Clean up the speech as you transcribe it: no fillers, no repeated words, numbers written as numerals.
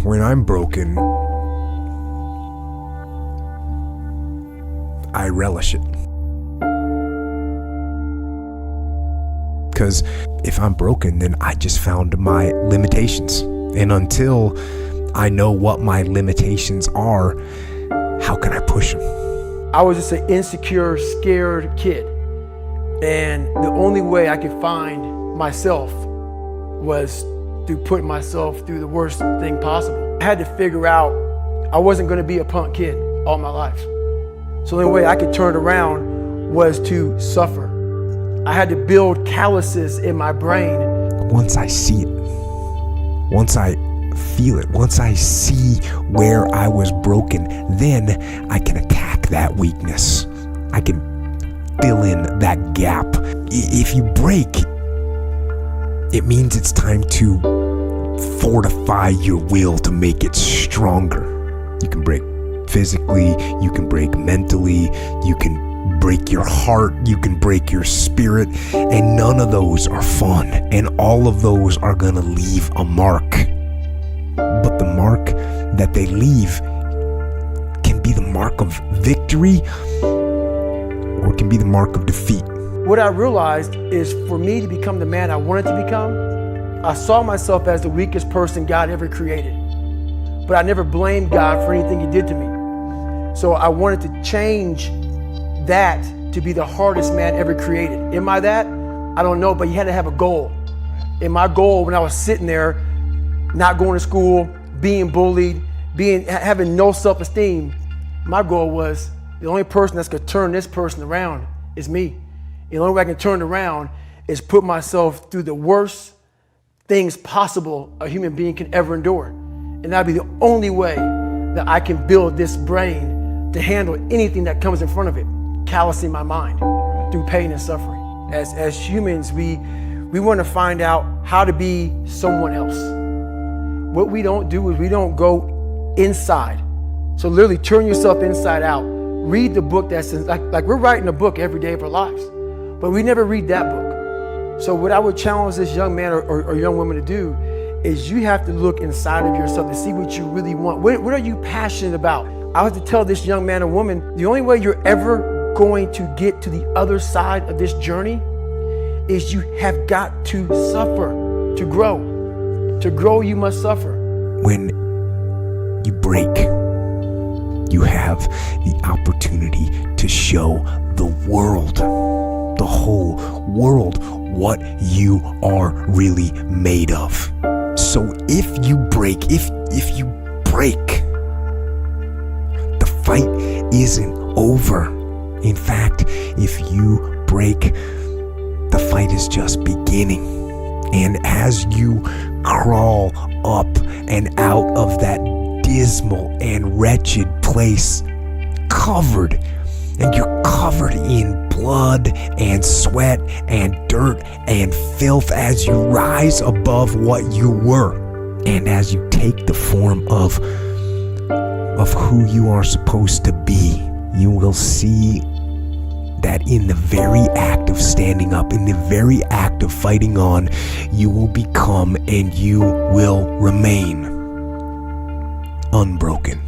when I'm broken, I relish it. Because if I'm broken, then I just found my limitations. And until I know what my limitations are, how can I push them? I was just an insecure, scared kid. And the only way I could find myself was through putting myself through the worst thing possible. I had to figure out I wasn't going to be a punk kid all my life. So the only way I could turn it around was to suffer. I had to build calluses in my brain. Once I see it, once I feel it, once I see where I was broken, then I can attack that weakness. I can fill in that gap. If you break, it means it's time to fortify your will to make it stronger. You can break physically, you can break mentally, you can break your heart, you can break your spirit, and none of those are fun, and all of those are gonna leave a mark. But the mark that they leave can be the mark of victory, or it can be the mark of defeat. What I realized is for me to become the man I wanted to become, I saw myself as the weakest person God ever created. But I never blamed God for anything he did to me. So I wanted to change that to be the hardest man ever created. Am I that? I don't know, but you had to have a goal. And my goal when I was sitting there, not going to school, being bullied, having no self-esteem, my goal was the only person that's gonna turn this person around is me. And the only way I can turn it around is put myself through the worst things possible a human being can ever endure. And that'd be the only way that I can build this brain to handle anything that comes in front of it, callousing my mind through pain and suffering. As humans, we want to find out how to be someone else. What we don't do is we don't go inside. So literally turn yourself inside out. Read the book that's like we're writing a book every day of our lives, but we never read that book. So what I would challenge this young man or young woman to do is you have to look inside of yourself to see what you really want. What are you passionate about? I have to tell this young man or woman, the only way you're ever going to get to the other side of this journey is you have got to suffer to grow. To grow, you must suffer. When you break, you have the opportunity to show the world, the whole world, what you are really made of. So if you break, if you break, the fight isn't over. In fact, if you break, the fight is just beginning. And as you crawl up and out of that dismal and wretched place, covered, and you're covered in blood and sweat and dirt and filth as you rise above what you were, and as you take the form of who you are supposed to be, you will see that in the very act of standing up, in the very act of fighting on, you will become and you will remain unbroken.